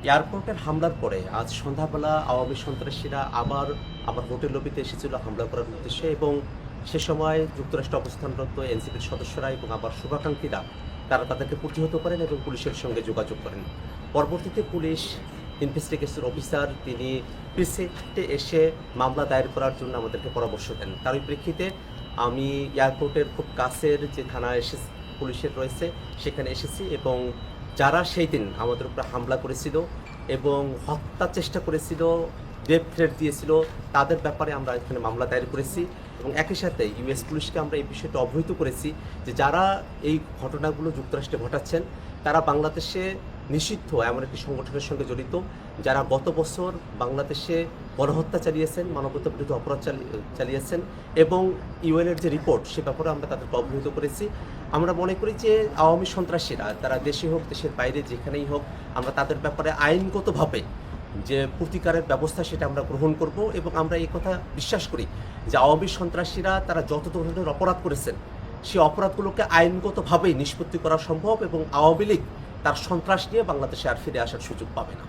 এয়ারপোর্টের হামলার পরে আজ সন্ধ্যাবেলা আওয়ামী সন্ত্রাসীরা আবার আমার হোটেল লবিতে এসেছিল হামলা করার উদ্দেশ্যে এবং সে সময় যুক্তরাষ্ট্রে অবস্থানরত এনসিপির সদস্যরা এবং আমার শুভাকাঙ্ক্ষীরা তারা তাদেরকে প্রতিহত করেন এবং পুলিশের সঙ্গে যোগাযোগ করেন। পরবর্তীতে পুলিশ ইনভেস্টিগেশন অফিসার তিনি প্রিসেক্টে এসে মামলা দায়ের করার জন্য আমাদেরকে পরামর্শ দেন। তারই প্রেক্ষিতে আমি এয়ারপোর্টের খুব কাছের যে থানা পুলিশের রয়েছে সেখানে এসেছি এবং যারা সেই দিন আমাদের উপরে হামলা করেছিল এবং হত্যার চেষ্টা করেছিল, রেপ থ্রেট দিয়েছিল, তাদের ব্যাপারে আমরা এখানে মামলা দায়ের করেছি এবং একই সাথে ইউএস পুলিশকে আমরা এই বিষয়টা অবহিত করেছি যে যারা এই ঘটনাগুলো যুক্তরাষ্ট্রে ঘটাচ্ছেন তারা বাংলাদেশে নিষিদ্ধ এমন একটি সংগঠনের সঙ্গে জড়িত, যারা গত বছর বাংলাদেশে গণহত্যা চালিয়েছেন, মানবতা বিরোধী অপরাধ চালিয়েছেন এবং ইউএনের যে রিপোর্ট সে ব্যাপারে আমরা তাদেরকে অবহিত করেছি। আমরা মনে করি যে আওয়ামী সন্ত্রাসীরা তারা দেশে হোক দেশের বাইরে যেখানেই হোক আমরা তাদের ব্যাপারে আইনগতভাবে যে প্রতিকারের ব্যবস্থা সেটা আমরা গ্রহণ করব এবং আমরা এই কথা বিশ্বাস করি যে আওয়ামী সন্ত্রাসীরা তারা যত ধরনের অপরাধ করেছেন সেই অপরাধগুলোকে আইনগতভাবেই নিষ্পত্তি করা সম্ভব এবং আওয়ামী লীগ তার সন্ত্রাস নিয়ে বাংলাদেশে আর ফিরে আসার সুযোগ পাবে না।